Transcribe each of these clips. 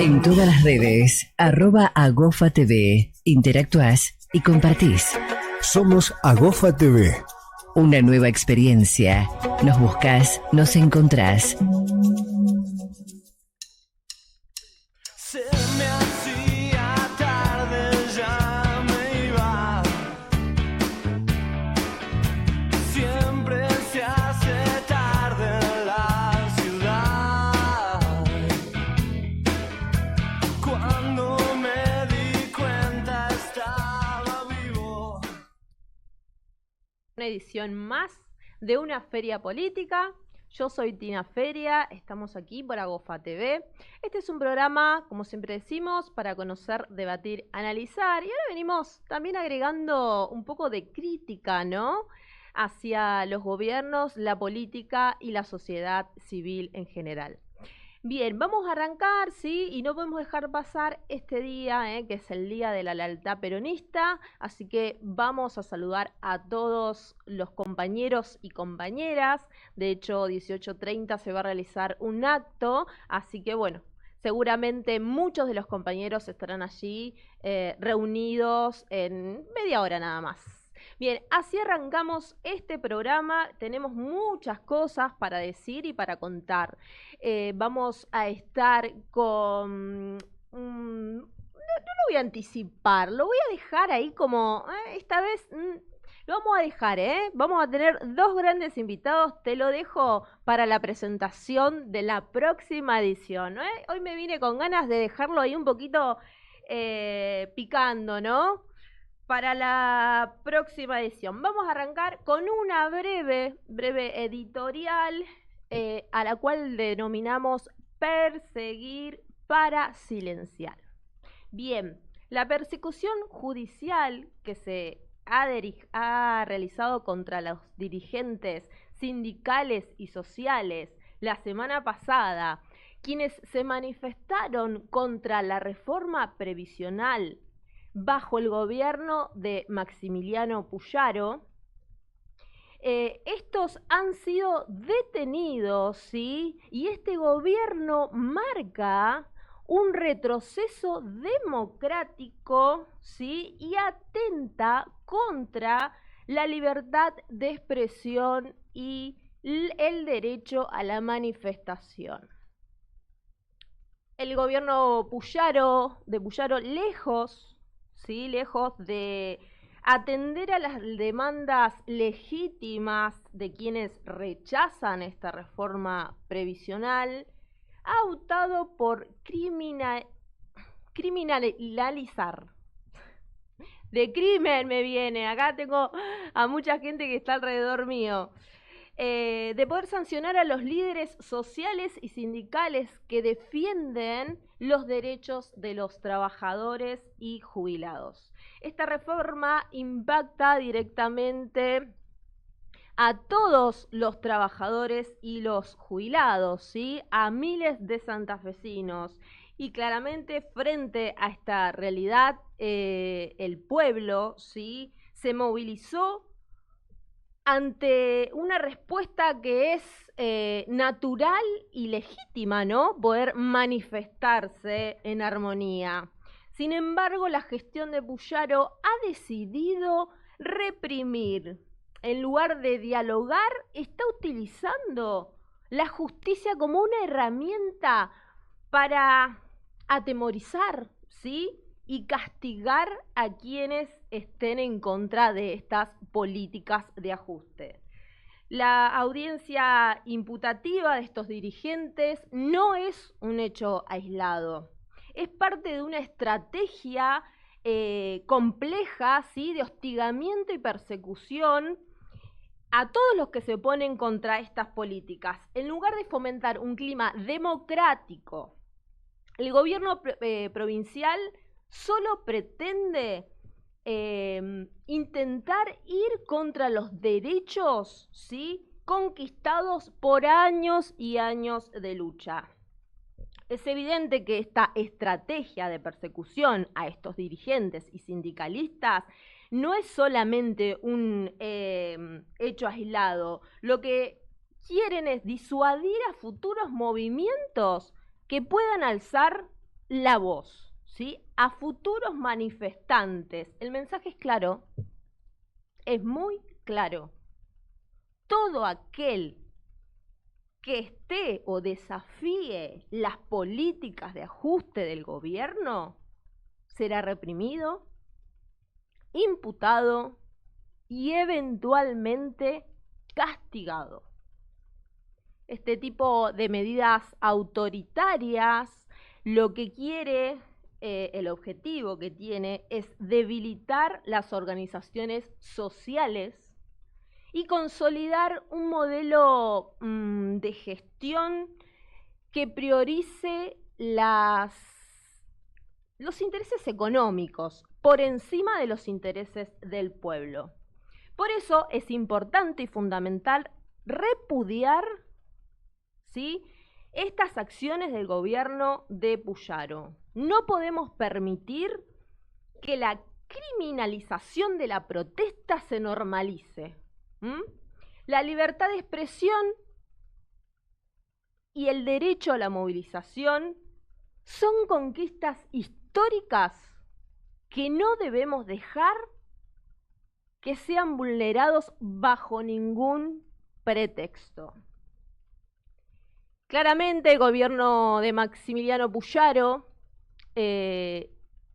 En todas las redes, @AgofaTV. Interactuás y compartís. Somos Agofa TV. Una nueva experiencia. Nos buscás, nos encontrás. Se me hacía tarde, ya me iba. Siempre se hace tarde en la ciudad. Cuando me di cuenta estaba vivo. Una edición más de una feria política. Yo soy Tina Feria, estamos aquí por Agofa TV. Este es un programa, como siempre decimos, para conocer, debatir, analizar. Y ahora venimos también agregando un poco de crítica, ¿no?, hacia los gobiernos, la política y la sociedad civil en general. Bien, vamos a arrancar, ¿sí? Y no podemos dejar pasar este día, que es el Día de la Lealtad Peronista. Así que vamos a saludar a todos los compañeros y compañeras. De hecho, 18:30 se va a realizar un acto. Así que, bueno, seguramente muchos de los compañeros estarán allí reunidos en media hora nada más. Bien, así arrancamos este programa. Tenemos muchas cosas para decir y para contar. Vamos a estar con... no lo voy a anticipar, lo voy a dejar ahí como... esta vez lo vamos a dejar, Vamos a tener dos grandes invitados. Te lo dejo para la presentación de la próxima edición, Hoy me vine con ganas de dejarlo ahí un poquito picando, ¿no?, para la próxima edición. Vamos a arrancar con una breve editorial a la cual denominamos Perseguir para silenciar. Bien, la persecución judicial que se ha realizado contra los dirigentes sindicales y sociales la semana pasada, quienes se manifestaron contra la reforma previsional bajo el gobierno de Maximiliano Puyaro, estos han sido detenidos, ¿sí? Y este gobierno marca un retroceso democrático, ¿sí?, y atenta contra la libertad de expresión y el derecho a la manifestación. El gobierno de Puyaro, lejos de atender a las demandas legítimas de quienes rechazan esta reforma previsional, ha optado por criminalizar. De crimen me viene, acá tengo a mucha gente que está alrededor mío. De poder sancionar a los líderes sociales y sindicales que defienden los derechos de los trabajadores y jubilados. Esta reforma impacta directamente a todos los trabajadores y los jubilados, ¿sí?, a miles de santafesinos. Y claramente frente a esta realidad, el pueblo, ¿sí?, se movilizó ante una respuesta que es natural y legítima, ¿no?, poder manifestarse en armonía. Sin embargo, la gestión de Puyaro ha decidido reprimir. En lugar de dialogar, está utilizando la justicia como una herramienta para atemorizar, ¿sí?, y castigar a quienes estén en contra de estas políticas de ajuste. La audiencia imputativa de estos dirigentes no es un hecho aislado, es parte de una estrategia compleja, ¿sí?, de hostigamiento y persecución a todos los que se oponen contra estas políticas. En lugar de fomentar un clima democrático, el gobierno provincial solo pretende intentar ir contra los derechos, ¿sí?, conquistados por años y años de lucha. Es evidente que esta estrategia de persecución a estos dirigentes y sindicalistas no es solamente un hecho aislado. Lo que quieren es disuadir a futuros movimientos que puedan alzar la voz, ¿sí? A futuros manifestantes. El mensaje es claro, es muy claro. Todo aquel que esté o desafíe las políticas de ajuste del gobierno será reprimido, imputado y eventualmente castigado. Este tipo de medidas autoritarias lo que quiere, el objetivo que tiene es debilitar las organizaciones sociales y consolidar un modelo de gestión que priorice los intereses económicos por encima de los intereses del pueblo. Por eso es importante y fundamental repudiar, ¿sí?, estas acciones del gobierno de Puyaro. No podemos permitir que la criminalización de la protesta se normalice. La libertad de expresión y el derecho a la movilización son conquistas históricas que no debemos dejar que sean vulnerados bajo ningún pretexto. Claramente el gobierno de Maximiliano Puyaro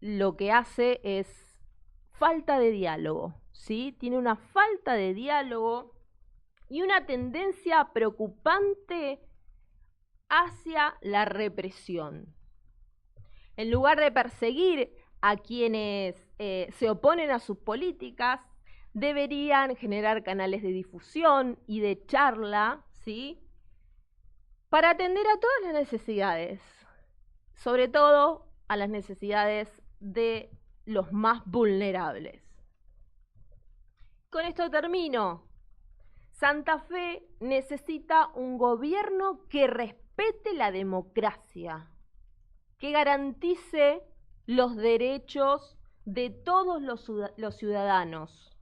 lo que hace es falta de diálogo, ¿sí? Tiene una falta de diálogo y una tendencia preocupante hacia la represión. En lugar de perseguir a quienes se oponen a sus políticas, deberían generar canales de difusión y de charla, ¿sí?, para atender a todas las necesidades, sobre todo a las necesidades de los más vulnerables. Con esto termino. Santa Fe necesita un gobierno que respete la democracia, que garantice los derechos de todos los ciudadanos.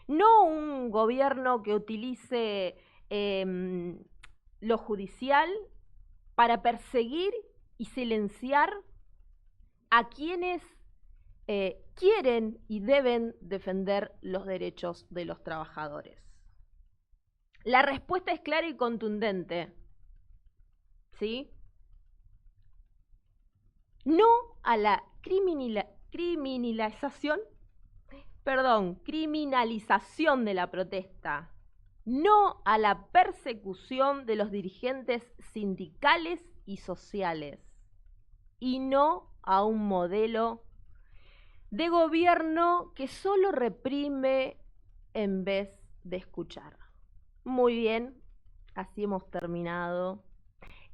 No un gobierno que utilice lo judicial para perseguir y silenciar a quienes quieren y deben defender los derechos de los trabajadores. La respuesta es clara y contundente, ¿sí? No a la criminalización de la protesta, no a la persecución de los dirigentes sindicales y sociales, y no a un modelo de gobierno que solo reprime en vez de escuchar. Muy bien, así hemos terminado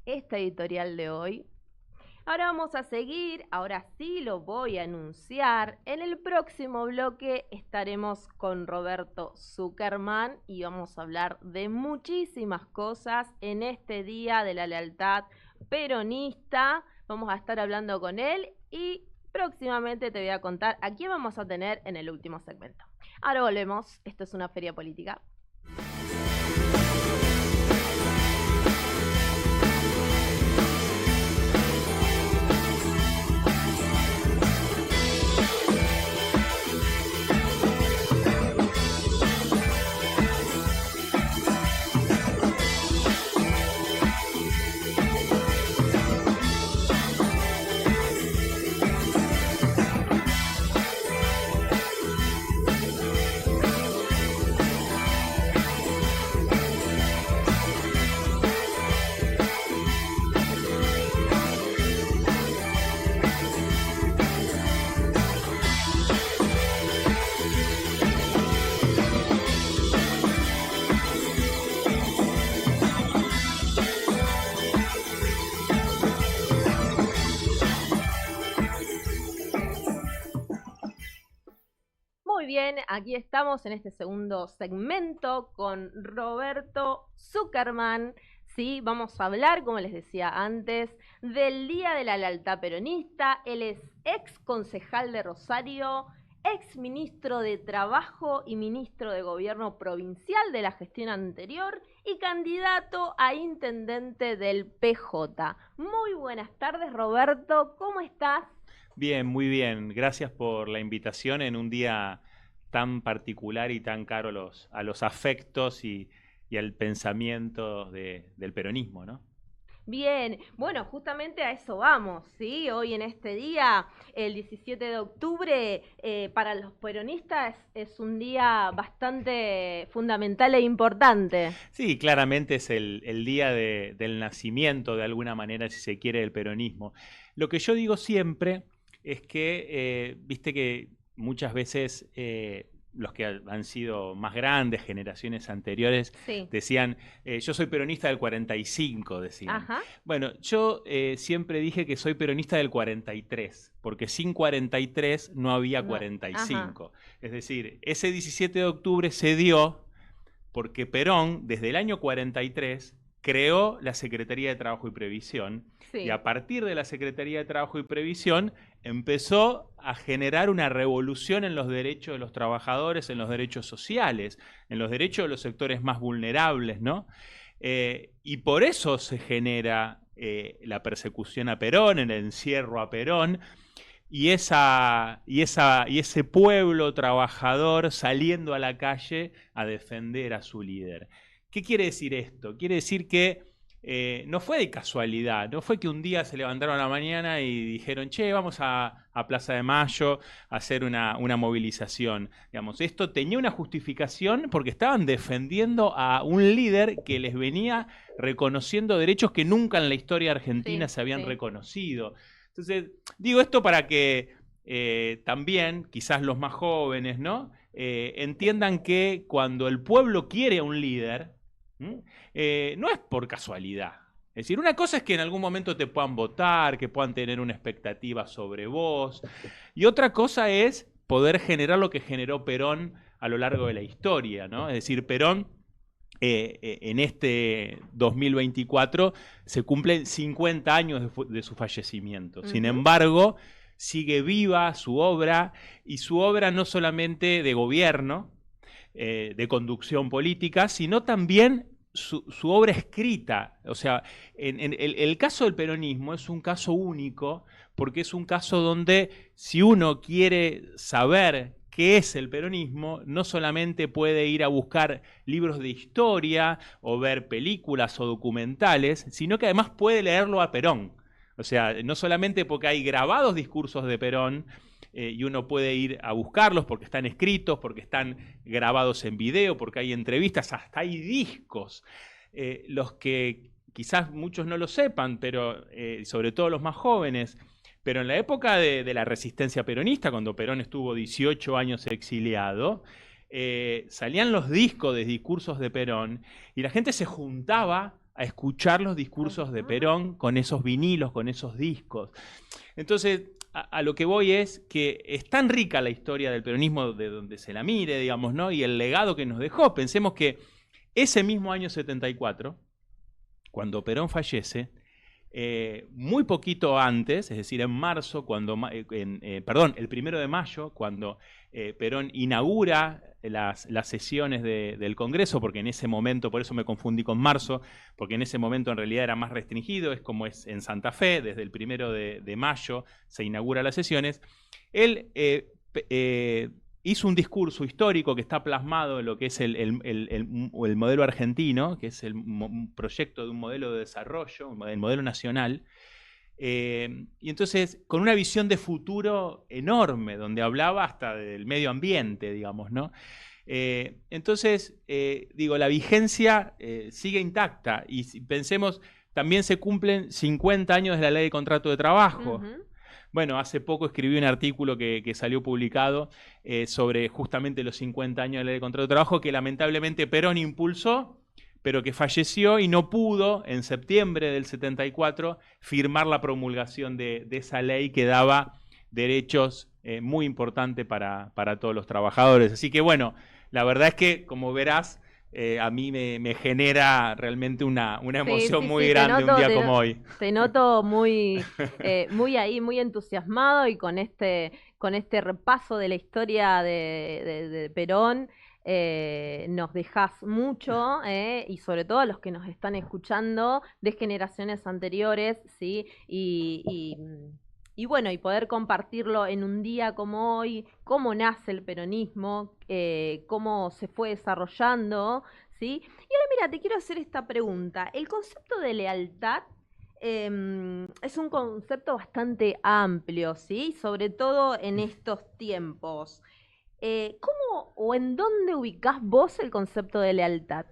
esta editorial de hoy. Ahora vamos a seguir, ahora sí lo voy a anunciar. En el próximo bloque estaremos con Roberto Zuckerman y vamos a hablar de muchísimas cosas en este Día de la Lealtad Peronista. Vamos a estar hablando con él y próximamente te voy a contar a quién vamos a tener en el último segmento. Ahora volvemos, esto es una feria política. Muy bien, aquí estamos en este segundo segmento con Roberto Zuckerman. Sí, vamos a hablar, como les decía antes, del Día de la Lealtad Peronista. Él es ex concejal de Rosario, ex ministro de Trabajo y ministro de Gobierno provincial de la gestión anterior y candidato a intendente del PJ. Muy buenas tardes, Roberto, ¿cómo estás? Bien, muy bien. Gracias por la invitación en un día tan particular y tan caro a los afectos y al pensamiento del peronismo, ¿no? Bien, bueno, justamente a eso vamos, ¿sí? Hoy en este día, el 17 de octubre, para los peronistas es un día bastante fundamental e importante. Sí, claramente es el día del nacimiento, de alguna manera, si se quiere, del peronismo. Lo que yo digo siempre es que, viste que muchas veces los que han sido más grandes, generaciones anteriores, Sí. decían, yo soy peronista del 45, decían. Ajá. Bueno, yo siempre dije que soy peronista del 43, porque sin 43 no había No, 45. Es decir, ese 17 de octubre se dio porque Perón, desde el año 43, creó la Secretaría de Trabajo y Previsión, Sí. y a partir de la Secretaría de Trabajo y Previsión empezó a generar una revolución en los derechos de los trabajadores, en los derechos sociales, en los derechos de los sectores más vulnerables, ¿no? Y por eso se genera la persecución a Perón, el encierro a Perón, y ese pueblo trabajador saliendo a la calle a defender a su líder. ¿Qué quiere decir esto? Quiere decir que no fue de casualidad, no fue que un día se levantaron a la mañana y dijeron, che, vamos a Plaza de Mayo a hacer una movilización. Digamos, esto tenía una justificación porque estaban defendiendo a un líder que les venía reconociendo derechos que nunca en la historia argentina se habían reconocido. Entonces, digo esto para que también, quizás los más jóvenes, ¿no? Entiendan que cuando el pueblo quiere a un líder, no es por casualidad. Es decir, una cosa es que en algún momento te puedan votar, que puedan tener una expectativa sobre vos, y otra cosa es poder generar lo que generó Perón a lo largo de la historia, ¿no? Es decir, Perón, en este 2024 se cumplen 50 años de su fallecimiento. Sin embargo, sigue viva su obra, y su obra no solamente de gobierno, de conducción política, sino también su obra escrita. O sea, el caso del peronismo es un caso único, porque es un caso donde si uno quiere saber qué es el peronismo, no solamente puede ir a buscar libros de historia o ver películas o documentales, sino que además puede leerlo a Perón. O sea, no solamente porque hay grabados discursos de Perón, y uno puede ir a buscarlos porque están escritos, porque están grabados en video, porque hay entrevistas, hasta hay discos. Los que quizás muchos no lo sepan, pero sobre todo los más jóvenes, pero en la época de la resistencia peronista, cuando Perón estuvo 18 años exiliado, salían los discos de discursos de Perón y la gente se juntaba a escuchar los discursos de Perón con esos vinilos, con esos discos. Entonces, a lo que voy es que es tan rica la historia del peronismo de donde se la mire, digamos, ¿no? Y el legado que nos dejó. Pensemos que ese mismo año 74, cuando Perón fallece, muy poquito antes, es decir, en marzo, el 1 de mayo, cuando Perón inaugura las sesiones del Congreso, porque en ese momento, por eso me confundí con marzo, porque en ese momento en realidad era más restringido, es como es en Santa Fe, desde el 1 de mayo se inaugura las sesiones. Él hizo un discurso histórico que está plasmado en lo que es el modelo argentino, que es el proyecto de un modelo de desarrollo, el modelo nacional. Y entonces, con una visión de futuro enorme, donde hablaba hasta del medio ambiente, digamos, ¿no? Entonces, digo, la vigencia sigue intacta. Y si pensemos, también se cumplen 50 años de la Ley de Contrato de Trabajo. Bueno, hace poco escribí un artículo que salió publicado sobre justamente los 50 años de la Ley de Contrato de Trabajo, que lamentablemente Perón impulsó, pero que falleció y no pudo, en septiembre del 74, firmar la promulgación de esa ley que daba derechos muy importantes para todos los trabajadores. Así que bueno, la verdad es que, como verás, a mí me genera realmente una emoción muy grande un día como hoy. Te noto muy ahí, muy entusiasmado y con este repaso de la historia de Perón. nos dejás mucho, y sobre todo a los que nos están escuchando de generaciones anteriores, ¿sí? Y bueno, y poder compartirlo en un día como hoy, cómo nace el peronismo, cómo se fue desarrollando, ¿sí? Y ahora mira, te quiero hacer esta pregunta. El concepto de lealtad es un concepto bastante amplio, ¿sí? Sobre todo en estos tiempos. ¿Cómo o en dónde ubicás vos el concepto de lealtad?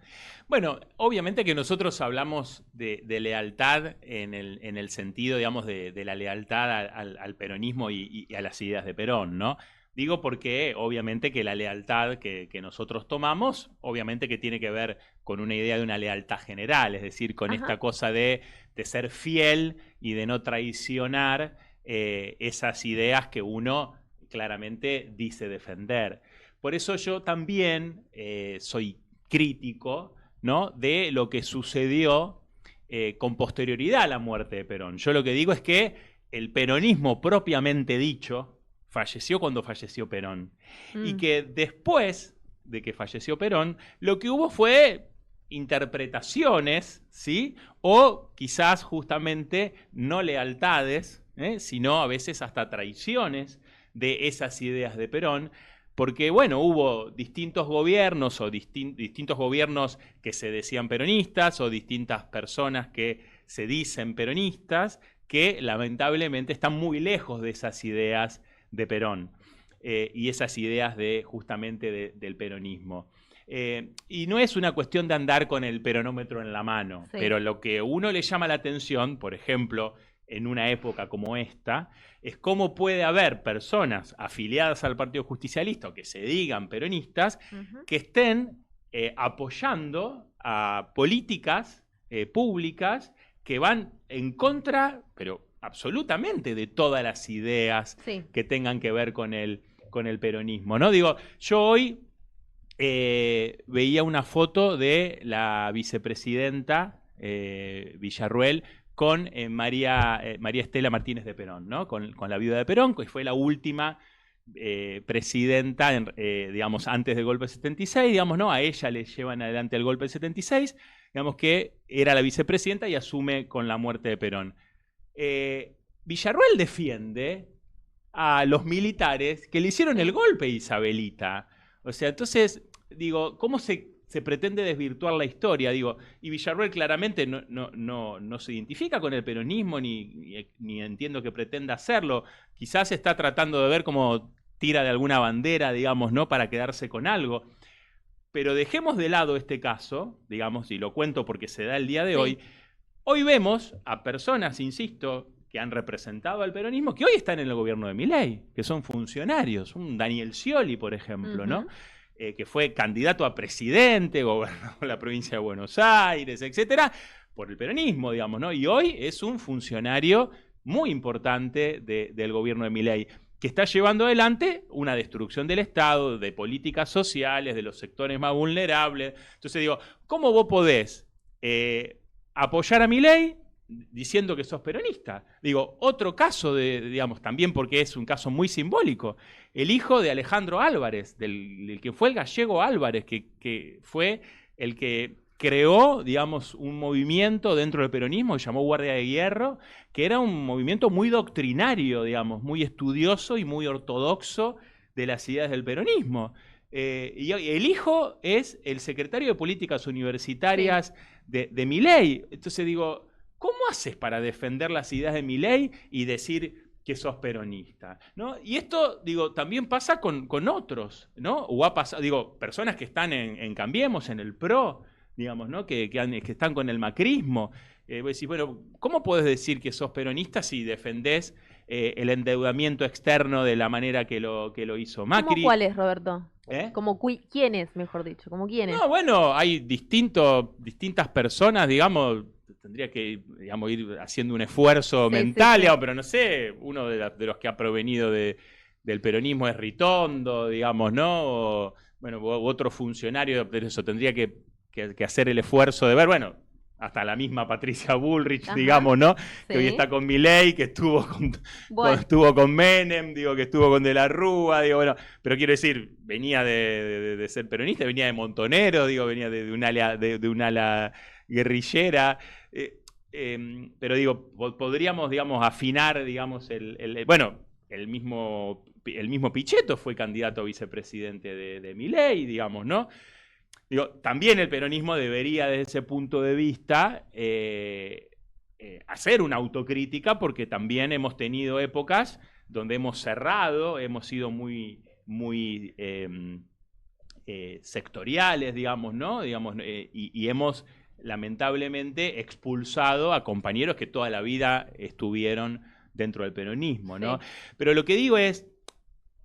Bueno, obviamente que nosotros hablamos de lealtad en el sentido, digamos, de la lealtad al peronismo y a las ideas de Perón, ¿no? Digo porque obviamente que la lealtad que nosotros tomamos, obviamente que tiene que ver con una idea de una lealtad general, es decir, con esta cosa de ser fiel y de no traicionar esas ideas que uno claramente dice defender. Por eso yo también soy crítico, ¿no?, de lo que sucedió con posterioridad a la muerte de Perón. Yo lo que digo es que el peronismo propiamente dicho falleció cuando falleció Perón. Y que después de que falleció Perón, lo que hubo fue interpretaciones, ¿sí? O quizás justamente no lealtades, sino a veces hasta traiciones de esas ideas de Perón, porque, bueno, hubo distintos gobiernos o distintos gobiernos que se decían peronistas o distintas personas que se dicen peronistas que lamentablemente están muy lejos de esas ideas de Perón y esas ideas justamente del peronismo. Y no es una cuestión de andar con el peronómetro en la mano, pero lo que a uno le llama la atención, por ejemplo, en una época como esta, es cómo puede haber personas afiliadas al Partido Justicialista o que se digan peronistas que estén apoyando a políticas públicas que van en contra, pero absolutamente, de todas las ideas que tengan que ver con el peronismo, ¿no? Digo, yo hoy veía una foto de la vicepresidenta Villarruel con María Estela Martínez de Perón, ¿no? Con la viuda de Perón, que fue la última presidenta, digamos, antes del golpe del 76, digamos, ¿no? A ella le llevan adelante el golpe del 76, digamos que era la vicepresidenta y asume con la muerte de Perón. Villarruel defiende a los militares que le hicieron el golpe a Isabelita. O sea, entonces, digo, ¿cómo se pretende desvirtuar la historia? Digo, y Villarruel claramente no se identifica con el peronismo, ni entiendo que pretenda hacerlo. Quizás está tratando de ver cómo tira de alguna bandera, digamos, ¿no?, para quedarse con algo. Pero dejemos de lado este caso, digamos, y lo cuento porque se da el día de hoy. Hoy vemos a personas, insisto, que han representado al peronismo, que hoy están en el gobierno de Milei, que son funcionarios. Un Daniel Scioli, por ejemplo, ¿no? Que fue candidato a presidente, gobernó la provincia de Buenos Aires, etcétera, por el peronismo, digamos, ¿no? Y hoy es un funcionario muy importante del gobierno de Milei, que está llevando adelante una destrucción del Estado, de políticas sociales, de los sectores más vulnerables. Entonces digo, ¿cómo vos podés apoyar a Milei diciendo que sos peronista? Digo, otro caso digamos, también porque es un caso muy simbólico, el hijo de Alejandro Álvarez, del que fue el gallego Álvarez, que fue el que creó, digamos, un movimiento dentro del peronismo que llamó Guardia de Hierro, que era un movimiento muy doctrinario, digamos, muy estudioso y muy ortodoxo de las ideas del peronismo. Y el hijo es el secretario de Políticas Universitarias de Milei. Entonces digo, ¿cómo haces para defender las ideas de Milei y decir que sos peronista, ¿no? Y esto, digo, también pasa con otros, ¿no? O ha pasado, digo, personas que están en Cambiemos, en el PRO, digamos, ¿no?, que están con el macrismo. Vos decís, bueno, ¿cómo podés decir que sos peronista si defendés el endeudamiento externo de la manera que lo hizo Macri? ¿Cómo cuál es, Roberto? ¿Como quiénes, mejor dicho? ¿Cómo quiénes? No, bueno, hay distintas personas, digamos. Tendría que, digamos, ir haciendo un esfuerzo mental, digamos, pero no sé, uno de los que ha provenido del peronismo es Ritondo, digamos, ¿no? O, bueno, otro funcionario, pero eso tendría que hacer el esfuerzo de ver, bueno, hasta la misma Patricia Bullrich, Ajá. digamos, ¿no? Que hoy Sí. está con Milei, que estuvo Bueno. estuvo con Menem, digo, que estuvo con De la Rúa, digo, bueno, pero quiero decir, venía de ser peronista, venía de Montonero, digo, venía de un ala guerrillera, pero digo, podríamos, digamos, afinar, digamos, bueno, el mismo Pichetto fue candidato a vicepresidente de Milei, digamos, ¿no? Digo, también el peronismo debería, desde ese punto de vista, hacer una autocrítica, porque también hemos tenido épocas donde hemos cerrado, hemos sido muy sectoriales, digamos, ¿no? Digamos, y hemos lamentablemente expulsado a compañeros que toda la vida estuvieron dentro del peronismo, ¿no? Sí. Pero lo que digo es,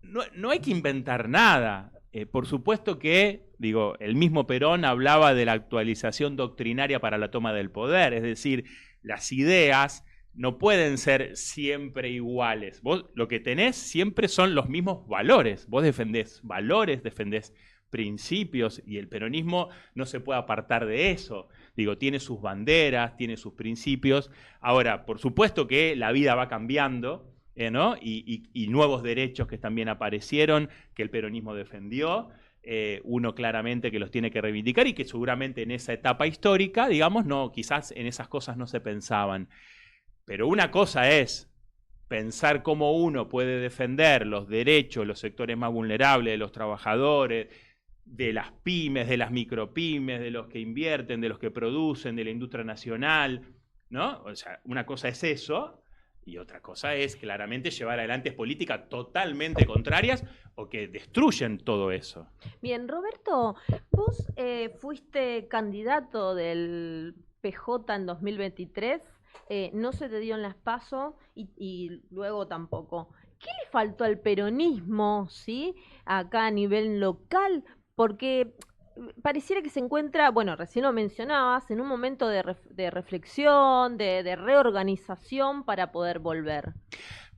no hay que inventar nada. Por supuesto que, digo, el mismo Perón hablaba de la actualización doctrinaria para la toma del poder, es decir, las ideas no pueden ser siempre iguales. Vos lo que tenés siempre son los mismos valores. Vos defendés valores, defendés principios, y el peronismo no se puede apartar de eso. Digo, tiene sus banderas, tiene sus principios. Ahora, por supuesto que la vida va cambiando, ¿no? Y nuevos derechos que también aparecieron, que el peronismo defendió, uno claramente que los tiene que reivindicar, y que seguramente en esa etapa histórica, digamos, no, quizás en esas cosas no se pensaban. Pero una cosa es pensar cómo uno puede defender los derechos de los sectores más vulnerables, de los trabajadores, de las pymes, de las micropymes, de los que invierten, de los que producen, de la industria nacional, ¿no? O sea, una cosa es eso, y otra cosa es claramente llevar adelante políticas totalmente contrarias o que destruyen todo eso. Bien, Roberto, vos fuiste candidato del PJ en 2023, no se te dio en las PASO y luego tampoco. ¿Qué le faltó al peronismo, sí, acá a nivel local? Porque pareciera que se encuentra, bueno, recién lo mencionabas, en un momento de reflexión, de reorganización para poder volver.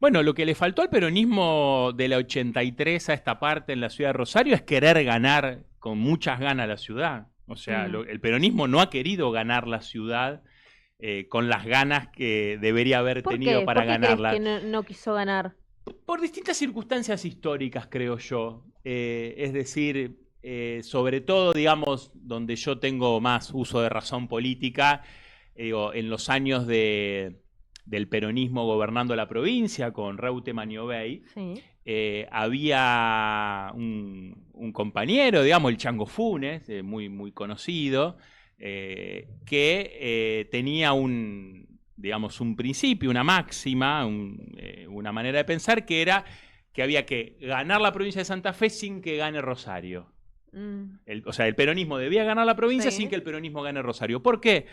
Bueno, lo que le faltó al peronismo de la 83 a esta parte en la ciudad de Rosario es querer ganar con muchas ganas la ciudad. O sea, el peronismo no ha querido ganar la ciudad con las ganas que debería haber tenido para ganarla. ¿Por qué crees que no quiso ganar? Por distintas circunstancias históricas, creo yo. Es decir, sobre todo, digamos, donde yo tengo más uso de razón política, digo, en los años del peronismo gobernando la provincia con Reutemann y Obey, Sí. había un compañero, digamos, el Chango Funes, muy, muy conocido, que tenía digamos, un principio, una máxima, una manera de pensar, que era que había que ganar la provincia de Santa Fe sin que gane Rosario. O sea, el peronismo debía ganar la provincia sin que el peronismo gane Rosario. ¿Por qué?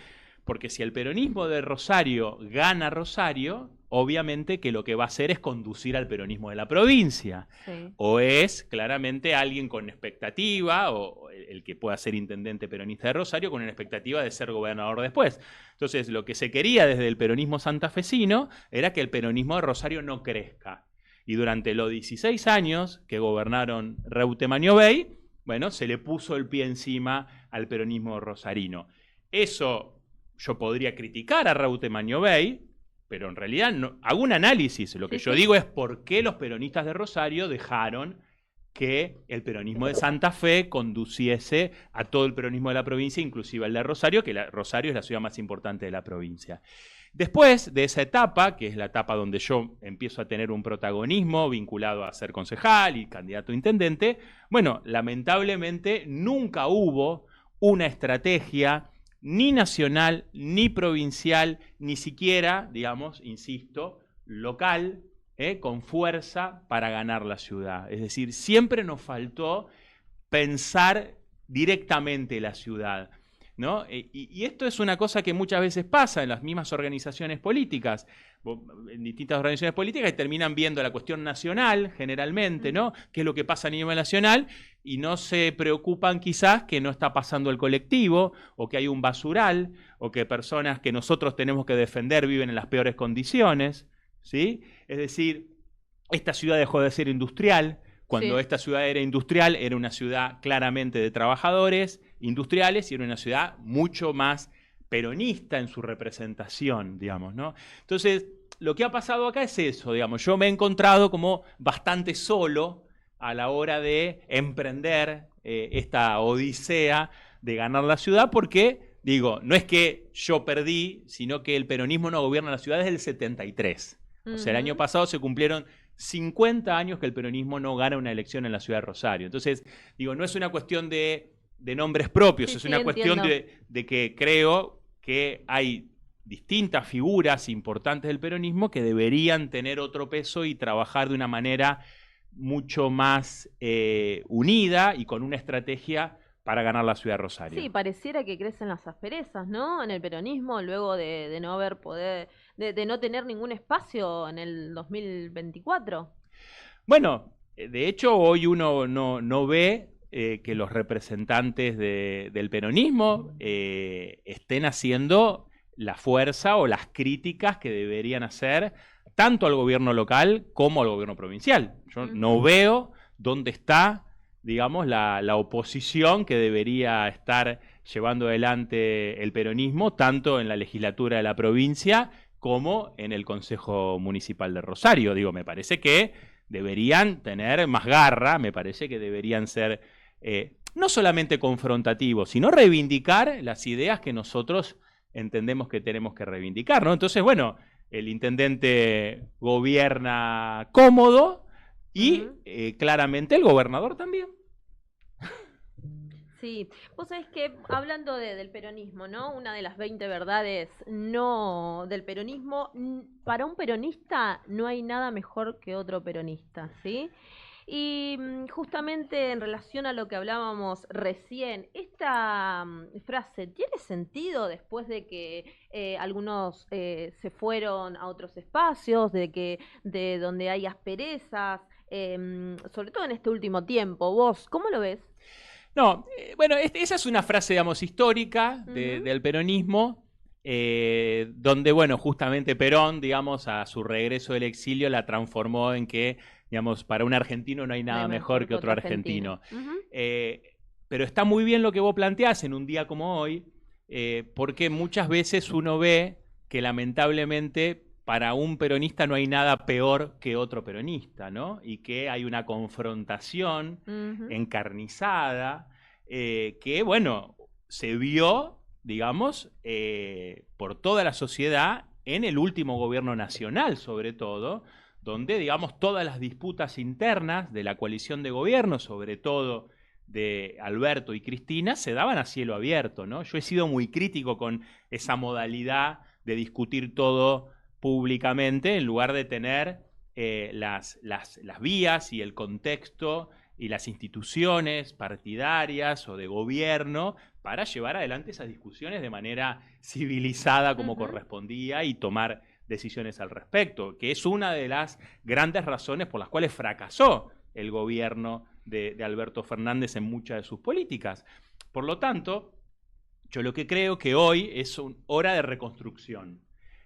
Porque si el peronismo de Rosario gana Rosario, obviamente que lo que va a hacer es conducir al peronismo de la provincia. Sí. O es claramente alguien con expectativa, o el que pueda ser intendente peronista de Rosario, con una expectativa de ser gobernador después. Entonces, lo que se quería desde el peronismo santafesino era que el peronismo de Rosario no crezca. Y durante los 16 años que gobernaron Reutemann y Obey, bueno, se le puso el pie encima al peronismo rosarino. Eso yo podría criticar a Reutemann y Obey, pero en realidad no, hago un análisis. Lo que yo digo es por qué los peronistas de Rosario dejaron que el peronismo de Santa Fe conduciese a todo el peronismo de la provincia, inclusive el de Rosario, que Rosario es la ciudad más importante de la provincia. Después de esa etapa, que es la etapa donde yo empiezo a tener un protagonismo vinculado a ser concejal y candidato a intendente, bueno, lamentablemente nunca hubo una estrategia ni nacional, ni provincial, ni siquiera, digamos, insisto, local, con fuerza para ganar la ciudad. Es decir, siempre nos faltó pensar directamente la ciudad, ¿no? Y esto es una cosa que muchas veces pasa en las mismas organizaciones políticas, en distintas organizaciones políticas, que terminan viendo la cuestión nacional generalmente, ¿no? ¿Qué es lo que pasa a nivel nacional? Y no se preocupan quizás que no está pasando el colectivo, o que hay un basural, o que personas que nosotros tenemos que defender viven en las peores condiciones, ¿sí? Es decir, esta ciudad dejó de ser industrial. Cuando esta ciudad era industrial, era una ciudad claramente de trabajadores industriales, y era una ciudad mucho más peronista en su representación, digamos, ¿no? Entonces, lo que ha pasado acá es eso, digamos. Yo me he encontrado como bastante solo a la hora de emprender esta odisea de ganar la ciudad, porque, digo, no es que yo perdí, sino que el peronismo no gobierna la ciudad desde el 73. O sea, el año pasado se cumplieron 50 años que el peronismo no gana una elección en la ciudad de Rosario. Entonces, digo, no es una cuestión de nombres propios, Sí, es sí, una cuestión entiendo. de que creo que hay distintas figuras importantes del peronismo que deberían tener otro peso y trabajar de una manera mucho más unida y con una estrategia para ganar la ciudad de Rosario. Sí, pareciera que crecen las asperezas, ¿no? En el peronismo, luego de no haber poder, de no tener ningún espacio en el 2024. Bueno, de hecho hoy uno no ve que los representantes del peronismo estén haciendo la fuerza o las críticas que deberían hacer tanto al gobierno local como al gobierno provincial. Yo no veo dónde está, digamos, la oposición que debería estar llevando adelante el peronismo, tanto en la legislatura de la provincia como en el Consejo Municipal de Rosario. Digo, me parece que deberían tener más garra, me parece que deberían ser no solamente confrontativos, sino reivindicar las ideas que nosotros entendemos que tenemos que reivindicar, ¿no? Entonces, bueno, el intendente gobierna cómodo y claramente el gobernador también. Sí, vos sabés que hablando del peronismo, ¿no? Una de las 20 verdades no del peronismo, para un peronista no hay nada mejor que otro peronista, ¿sí? Y justamente en relación a lo que hablábamos recién, esta frase tiene sentido después de que algunos se fueron a otros espacios, de donde hay asperezas, sobre todo en este último tiempo. ¿Vos cómo lo ves? No, bueno, esa es una frase, digamos, histórica del peronismo, donde, bueno, justamente Perón, digamos, a su regreso del exilio la transformó en que, digamos, para un argentino no hay nada mejor que otro argentino. Pero está muy bien lo que vos planteás en un día como hoy, porque muchas veces uno ve que lamentablemente para un peronista no hay nada peor que otro peronista, ¿no? Y que hay una confrontación encarnizada que, bueno, se vio, digamos, por toda la sociedad en el último gobierno nacional, sobre todo, donde, digamos, todas las disputas internas de la coalición de gobierno, sobre todo de Alberto y Cristina, se daban a cielo abierto, ¿no? Yo he sido muy crítico con esa modalidad de discutir todo públicamente en lugar de tener las vías y el contexto y las instituciones partidarias o de gobierno para llevar adelante esas discusiones de manera civilizada como correspondía y tomar decisiones al respecto, que es una de las grandes razones por las cuales fracasó el gobierno de Alberto Fernández en muchas de sus políticas. Por lo tanto, yo lo que creo que hoy es una hora de reconstrucción.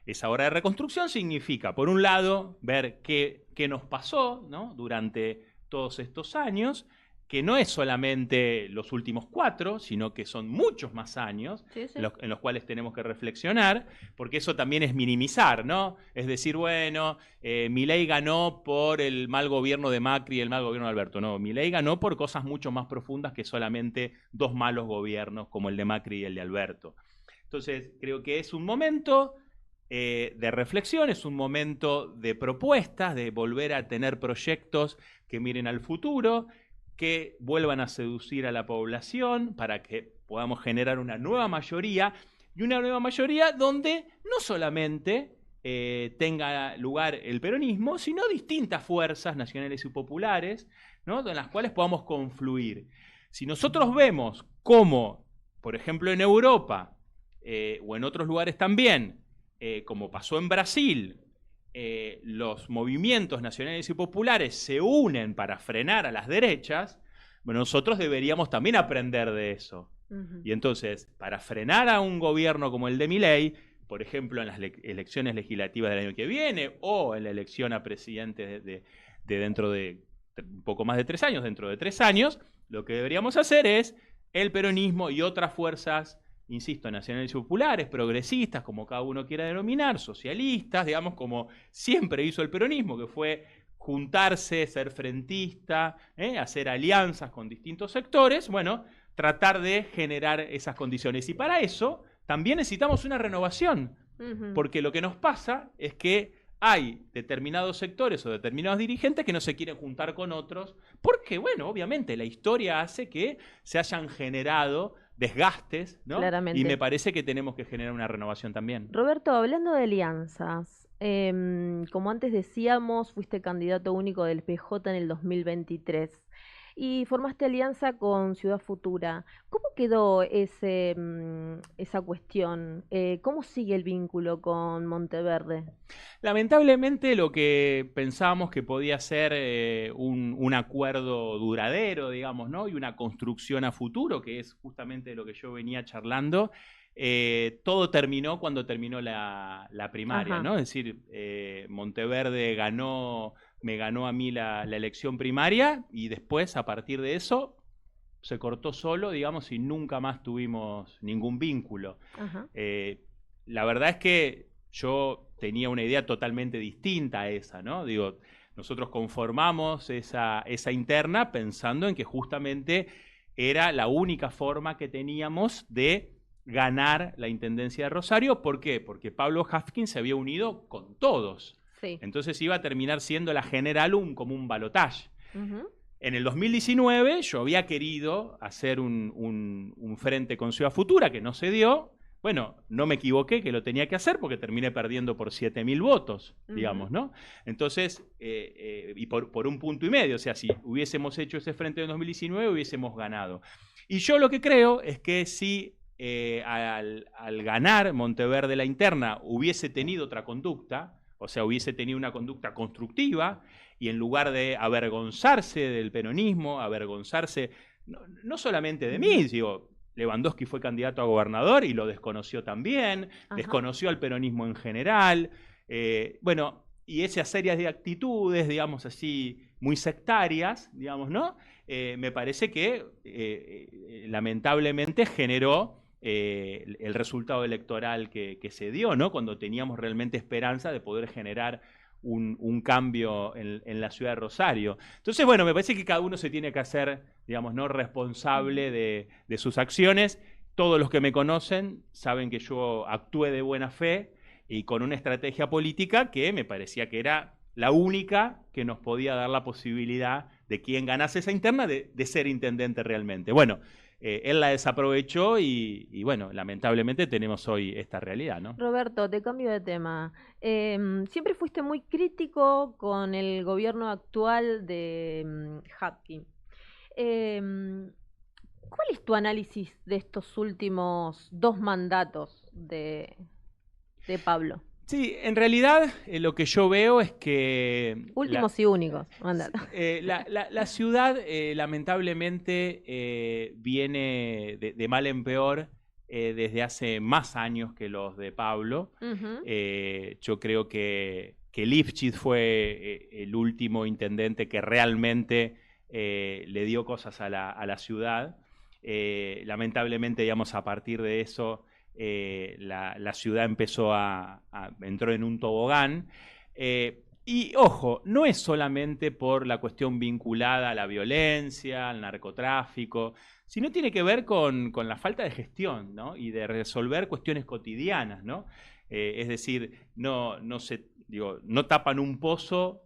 Esa hora de reconstrucción significa, por un lado, ver qué nos pasó, ¿no?, durante todos estos años, que no es solamente los últimos 4, sino que son muchos más años en los cuales tenemos que reflexionar, porque eso también es minimizar, ¿no? Es decir, bueno, Milei ganó por el mal gobierno de Macri y el mal gobierno de Alberto. No, Milei ganó por cosas mucho más profundas que solamente 2 malos gobiernos como el de Macri y el de Alberto. Entonces, creo que es un momento de reflexión, es un momento de propuestas, de volver a tener proyectos que miren al futuro, que vuelvan a seducir a la población para que podamos generar una nueva mayoría, y una nueva mayoría donde no solamente tenga lugar el peronismo, sino distintas fuerzas nacionales y populares, ¿no?, en las cuales podamos confluir. Si nosotros vemos cómo, por ejemplo, en Europa o en otros lugares también, como pasó en Brasil, los movimientos nacionales y populares se unen para frenar a las derechas, bueno, nosotros deberíamos también aprender de eso. Y entonces, para frenar a un gobierno como el de Milei, por ejemplo, en las elecciones legislativas del año que viene o en la elección a presidente de dentro de un poco más de 3 años, dentro de 3 años, lo que deberíamos hacer es el peronismo y otras fuerzas insisto, nacionales y populares, progresistas, como cada uno quiera denominar, socialistas, digamos, como siempre hizo el peronismo, que fue juntarse, ser frentista, hacer alianzas con distintos sectores, bueno, tratar de generar esas condiciones. Y para eso también necesitamos una renovación, porque lo que nos pasa es que hay determinados sectores o determinados dirigentes que no se quieren juntar con otros, porque, bueno, obviamente la historia hace que se hayan generado desgastes, ¿no? Claramente. Y me parece que tenemos que generar una renovación también. Roberto, hablando de alianzas, como antes decíamos, fuiste candidato único del PJ en el 2023 y formaste alianza con Ciudad Futura. ¿Cómo quedó esa cuestión? ¿Cómo sigue el vínculo con Monteverde? Lamentablemente lo que pensábamos que podía ser un acuerdo duradero, digamos, ¿no? Y una construcción a futuro, que es justamente lo que yo venía charlando, todo terminó cuando terminó la primaria, Ajá. ¿no? Es decir, Monteverde me ganó a mí la elección primaria y después, a partir de eso, se cortó solo, digamos, y nunca más tuvimos ningún vínculo. Ajá. La verdad es que yo tenía una idea totalmente distinta a esa, ¿no? Digo, nosotros conformamos esa interna pensando en que justamente era la única forma que teníamos de ganar la Intendencia de Rosario. ¿Por qué? Porque Pablo Hafkin se había unido con todos. Sí. Entonces iba a terminar siendo la general como un balotaje. Ujú. En el 2019 yo había querido hacer un frente con Ciudad Futura, que no se dio. Bueno, no me equivoqué que lo tenía que hacer porque terminé perdiendo por 7.000 votos, digamos, ¿no? Entonces, y por 1,5 puntos, o sea, si hubiésemos hecho ese frente en 2019 hubiésemos ganado. Y yo lo que creo es que si al ganar Monteverde la interna hubiese tenido otra conducta, o sea, hubiese tenido una conducta constructiva, y en lugar de avergonzarse del peronismo, avergonzarse no solamente de mí, digo, Lewandowski fue candidato a gobernador y lo desconoció también, Ajá. desconoció al peronismo en general, bueno, y esas series de actitudes, digamos así, muy sectarias, digamos, ¿no? Me parece que lamentablemente generó el resultado electoral que se dio, ¿no? Cuando teníamos realmente esperanza de poder generar un cambio en la ciudad de Rosario. Entonces, bueno, me parece que cada uno se tiene que hacer, digamos, ¿no?, responsable de sus acciones. Todos los que me conocen saben que yo actué de buena fe y con una estrategia política que me parecía que era la única que nos podía dar la posibilidad de quien ganase esa interna de ser intendente realmente. Bueno, él la desaprovechó y bueno, lamentablemente tenemos hoy esta realidad, ¿no? Roberto, te cambio de tema. Siempre fuiste muy crítico con el gobierno actual de Hapkin. ¿Cuál es tu análisis de estos últimos 2 mandatos de Pablo? Sí, en realidad lo que yo veo es que Últimos y únicos mandatos. la ciudad lamentablemente viene de mal en peor desde hace más años que los de Pablo. Ujú. Yo creo que Lifchitz fue el último intendente que realmente le dio cosas a la ciudad. Lamentablemente, digamos, a partir de eso la ciudad entró en un tobogán. Y ojo, no es solamente por la cuestión vinculada a la violencia, al narcotráfico, sino tiene que ver con la falta de gestión, ¿no? Y de resolver cuestiones cotidianas, ¿no? Es decir, no tapan un pozo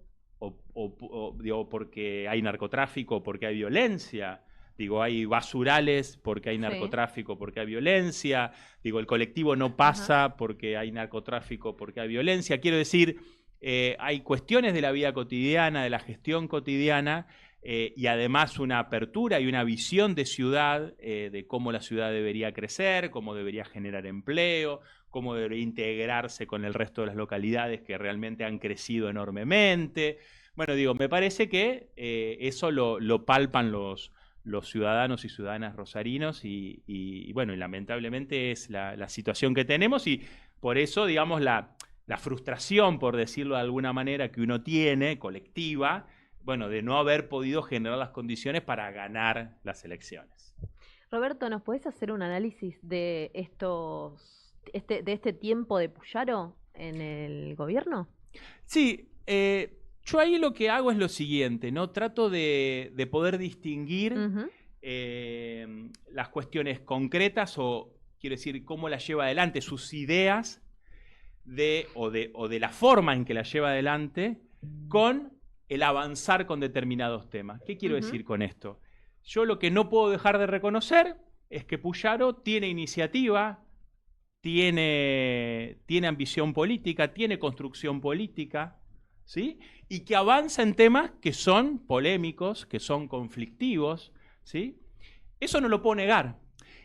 digo, porque hay narcotráfico, porque hay violencia. Digo, hay basurales porque hay narcotráfico, porque hay violencia. Digo, el colectivo no pasa porque hay narcotráfico, porque hay violencia. Quiero decir, hay cuestiones de la vida cotidiana, de la gestión cotidiana, y además una apertura y una visión de ciudad, de cómo la ciudad debería crecer, cómo debería generar empleo, cómo debería integrarse con el resto de las localidades que realmente han crecido enormemente. Bueno, digo, me parece que eso lo palpan los ciudadanos y ciudadanas rosarinos y bueno, y lamentablemente es la situación que tenemos y por eso, digamos, la frustración, por decirlo de alguna manera, que uno tiene, colectiva, bueno, de no haber podido generar las condiciones para ganar las elecciones. Roberto, ¿nos podés hacer un análisis de de este tiempo de Puyaro en el gobierno? Sí, yo ahí lo que hago es lo siguiente, ¿no? Trato de poder distinguir Ujú. las cuestiones concretas o, quiero decir, cómo las lleva adelante, sus ideas o de la forma en que las lleva adelante con el avanzar con determinados temas. ¿Qué quiero Ujú. decir con esto? Yo lo que no puedo dejar de reconocer es que Puyaro tiene iniciativa, tiene ambición política, tiene construcción política, ¿sí? Y que avanza en temas que son polémicos, que son conflictivos, ¿sí? Eso no lo puedo negar.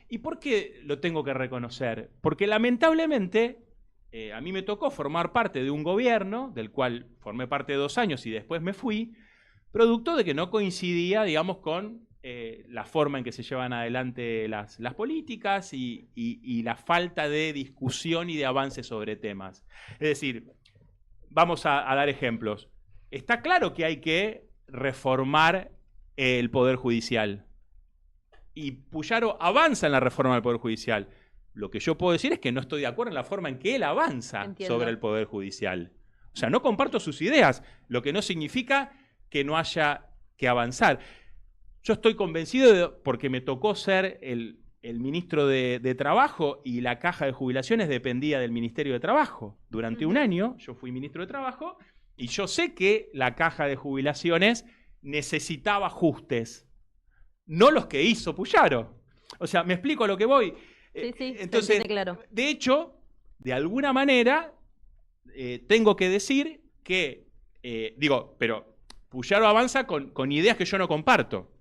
¿Y por qué lo tengo que reconocer? Porque lamentablemente a mí me tocó formar parte de un gobierno, del cual formé parte de 2 años y después me fui, producto de que no coincidía, digamos, con la forma en que se llevan adelante las políticas y la falta de discusión y de avance sobre temas. Es decir, vamos a dar ejemplos. Está claro que hay que reformar el Poder Judicial. Y Puyaro avanza en la reforma del Poder Judicial. Lo que yo puedo decir es que no estoy de acuerdo en la forma en que él avanza Entiendo. sobre el Poder Judicial. O sea, no comparto sus ideas, lo que no significa que no haya que avanzar. Yo estoy convencido, porque me tocó ser el ministro de Trabajo y la caja de jubilaciones dependía del Ministerio de Trabajo. Durante un año yo fui ministro de Trabajo y yo sé que la caja de jubilaciones necesitaba ajustes, no los que hizo Puyaro. O sea, me explico a lo que voy. Sí, sí, se Entonces, entiende claro. de hecho, de alguna manera, tengo que decir que, pero Puyaro avanza con ideas que yo no comparto.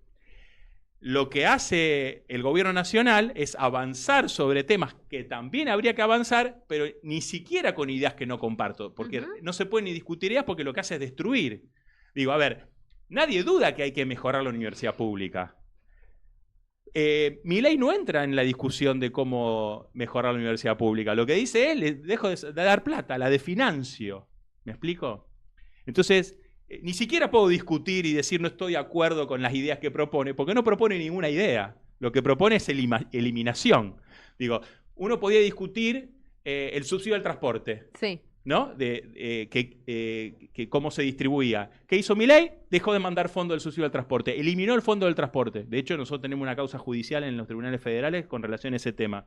Lo que hace el gobierno nacional es avanzar sobre temas que también habría que avanzar, pero ni siquiera con ideas que no comparto, porque no se puede ni discutir ideas porque lo que hace es destruir. Digo, a ver, nadie duda que hay que mejorar la universidad pública. Milei no entra en la discusión de cómo mejorar la universidad pública. Lo que dice él, dejo de dar plata, la definancio. ¿Me explico? Entonces, ni siquiera puedo discutir y decir no estoy de acuerdo con las ideas que propone, porque no propone ninguna idea. Lo que propone es eliminación. Digo, uno podía discutir el subsidio al transporte, Sí. ¿no? Cómo se distribuía. ¿Qué hizo Milei? Dejó de mandar fondo del subsidio al transporte. Eliminó el fondo del transporte. De hecho, nosotros tenemos una causa judicial en los tribunales federales con relación a ese tema.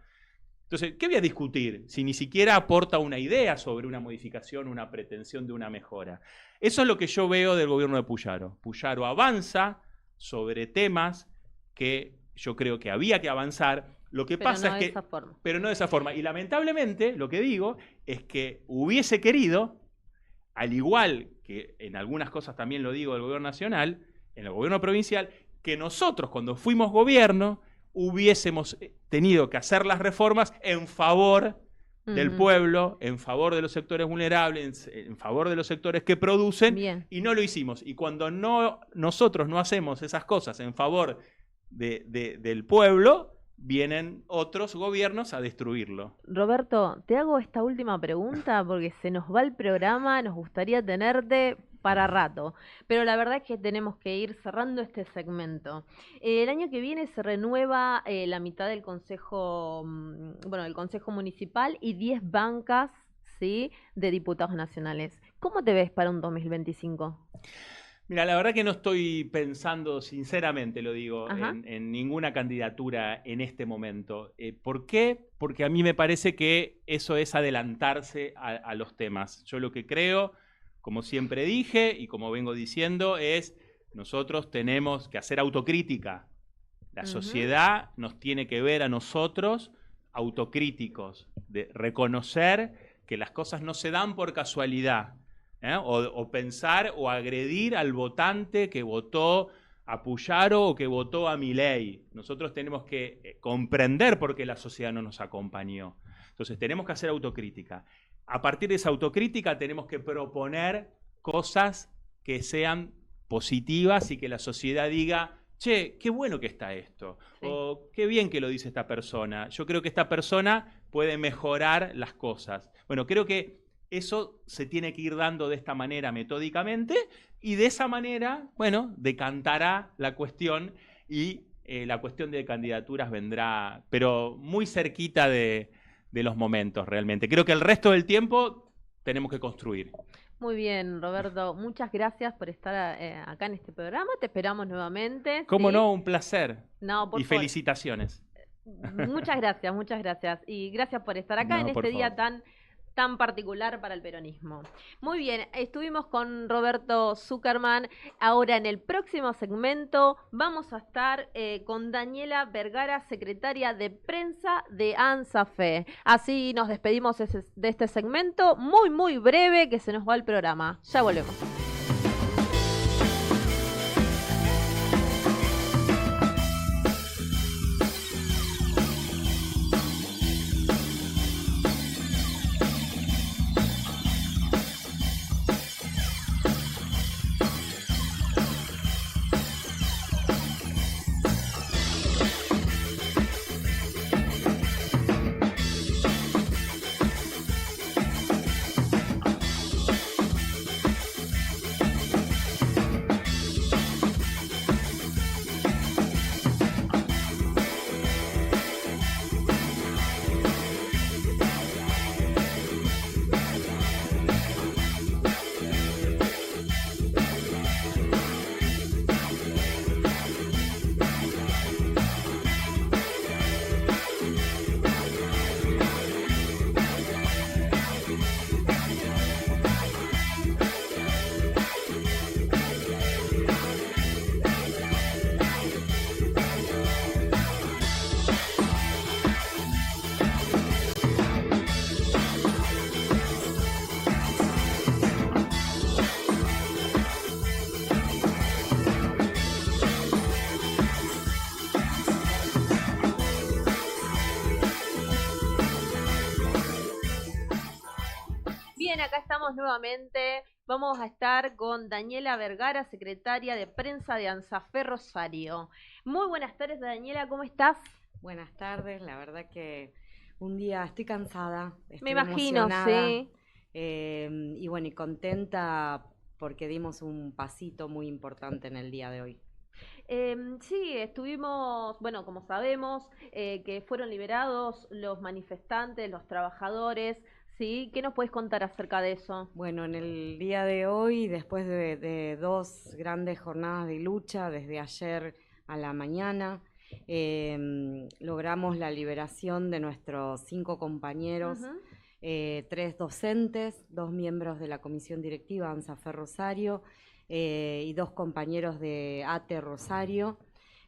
Entonces, ¿qué voy a discutir si ni siquiera aporta una idea sobre una modificación, una pretensión de una mejora? Eso es lo que yo veo del gobierno de Puyaro. Puyaro avanza sobre temas que yo creo que había que avanzar. Lo que pasa no es de que... esa forma. Pero no de esa forma. Y lamentablemente, lo que digo es que hubiese querido, al igual que en algunas cosas también lo digo del gobierno nacional, en el gobierno provincial, que nosotros cuando fuimos gobierno hubiésemos tenido que hacer las reformas en favor del pueblo, en favor de los sectores vulnerables, en favor de los sectores que producen, Bien. y no lo hicimos. Y cuando nosotros no hacemos esas cosas en favor del pueblo, vienen otros gobiernos a destruirlo. Roberto, te hago esta última pregunta porque se nos va el programa, nos gustaría tenerte para rato, pero la verdad es que tenemos que ir cerrando este segmento. El año que viene se renueva la mitad del consejo, del consejo municipal y 10 bancas, ¿sí?, de diputados nacionales. ¿Cómo te ves para un 2025? Mira, la verdad que no estoy pensando, sinceramente lo digo, Ajá. en ninguna candidatura en este momento. ¿Por qué? Porque a mí me parece que eso es adelantarse a los temas. Yo lo que creo, como siempre dije y como vengo diciendo, es nosotros tenemos que hacer autocrítica. La sociedad nos tiene que ver a nosotros autocríticos, de reconocer que las cosas no se dan por casualidad. O pensar o agredir al votante que votó a Puyaro o que votó a Milei. Nosotros tenemos que comprender por qué la sociedad no nos acompañó. Entonces tenemos que hacer autocrítica. A partir de esa autocrítica tenemos que proponer cosas que sean positivas y que la sociedad diga, che, qué bueno que está esto, Sí. o qué bien que lo dice esta persona. Yo creo que esta persona puede mejorar las cosas. Bueno, creo que eso se tiene que ir dando de esta manera metódicamente y de esa manera, bueno, decantará la cuestión y la cuestión de candidaturas vendrá, pero muy cerquita de los momentos realmente. Creo que el resto del tiempo tenemos que construir. Muy bien, Roberto. Muchas gracias por estar acá en este programa. Te esperamos nuevamente. Cómo ¿sí? no, un placer. No, por Y favor. felicitaciones. Muchas gracias, muchas gracias. Y gracias por estar acá No, en por este día favor. tan particular para el peronismo. Muy bien, estuvimos con Roberto Zuckerman. Ahora en el próximo segmento vamos a estar con Daniela Vergara, secretaria de prensa de ANSAFE. Así nos despedimos de este segmento muy breve que se nos va el programa. Ya volvemos. Acá estamos nuevamente. Vamos a estar con Daniela Vergara, secretaria de prensa de ANSAFE Rosario. Muy buenas tardes, Daniela, ¿cómo estás? Buenas tardes, la verdad que un día estoy cansada, Me estoy imagino, emocionada, sí. y bueno, y contenta porque dimos un pasito muy importante en el día de hoy. Sí, estuvimos, bueno, como sabemos, que fueron liberados los manifestantes, los trabajadores, ¿sí? ¿Qué nos puedes contar acerca de eso? Bueno, en el día de hoy, después de dos grandes jornadas de lucha, desde ayer a la mañana, logramos la liberación de nuestros 5 compañeros, 3 docentes, 2 miembros de la comisión directiva ANSAFE Rosario, y 2 compañeros de ATE Rosario,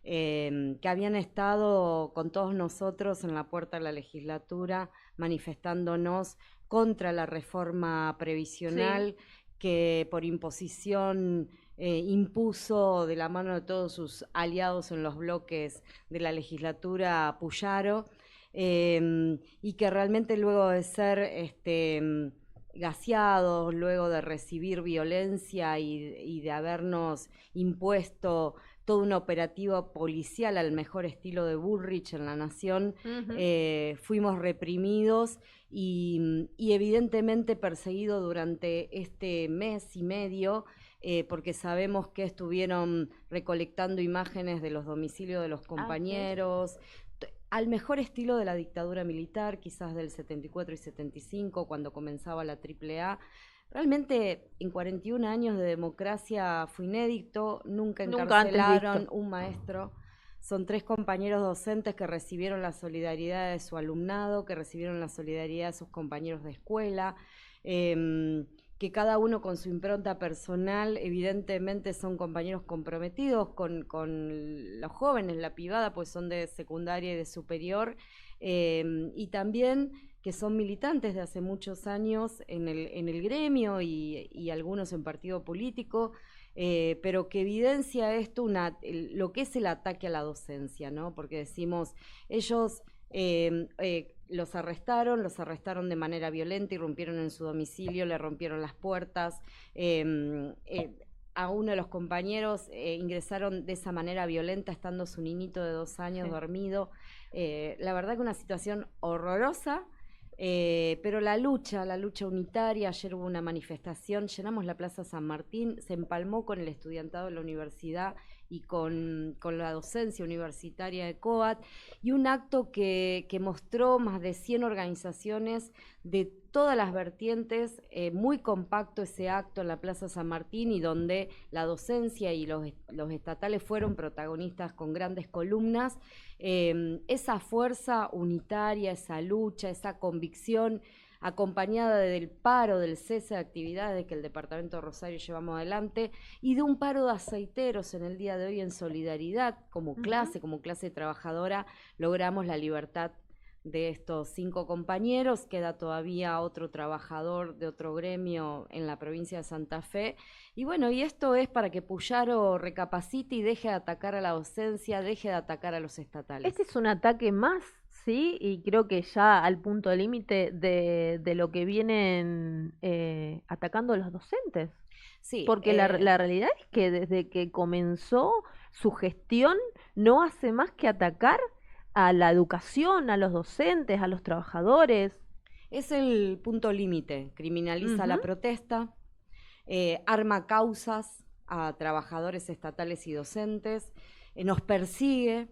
que habían estado con todos nosotros en la puerta de la legislatura manifestándonos contra la reforma previsional, sí, que por imposición impuso de la mano de todos sus aliados en los bloques de la legislatura Puyaro, y que realmente luego de ser gaseados, luego de recibir violencia y de habernos impuesto todo un operativo policial al mejor estilo de Bullrich en la nación, fuimos reprimidos y evidentemente perseguidos durante este mes y medio, porque sabemos que estuvieron recolectando imágenes de los domicilios de los compañeros, al mejor estilo de la dictadura militar, quizás del 74 y 75, cuando comenzaba la AAA. Realmente en 41 años de democracia fue inédito, nunca encarcelaron un maestro. Son 3 compañeros docentes que recibieron la solidaridad de su alumnado, que recibieron la solidaridad de sus compañeros de escuela, que cada uno con su impronta personal, evidentemente son compañeros comprometidos con los jóvenes, la pibada, pues son de secundaria y de superior, y también que son militantes de hace muchos años en el gremio y algunos en partido político, pero que evidencia esto lo que es el ataque a la docencia, ¿no? Porque decimos, ellos los arrestaron de manera violenta, irrumpieron en su domicilio, le rompieron las puertas, a uno de los compañeros ingresaron de esa manera violenta estando su niñito de 2 años dormido. La verdad que una situación horrorosa, Pero la lucha unitaria, ayer hubo una manifestación, llenamos la Plaza San Martín, se empalmó con el estudiantado de la universidad y con la docencia universitaria de COAT, y un acto que mostró más de 100 organizaciones de todas las vertientes, muy compacto ese acto en la Plaza San Martín, y donde la docencia y los estatales fueron protagonistas con grandes columnas. Esa fuerza unitaria, esa lucha, esa convicción, acompañada del paro, del cese de actividades que el Departamento de Rosario llevamos adelante, y de un paro de aceiteros en el día de hoy en solidaridad, como clase trabajadora, logramos la libertad de estos 5 compañeros. Queda todavía otro trabajador de otro gremio en la provincia de Santa Fe. Y bueno, y esto es para que Puyaro recapacite y deje de atacar a la docencia, deje de atacar a los estatales. Este es un ataque más, ¿sí? Y creo que ya al punto límite de lo que vienen atacando los docentes. Sí, Porque la realidad es que desde que comenzó su gestión no hace más que atacar a la educación, a los docentes, a los trabajadores. es el punto límite, criminaliza la protesta, arma causas a trabajadores estatales y docentes, nos persigue.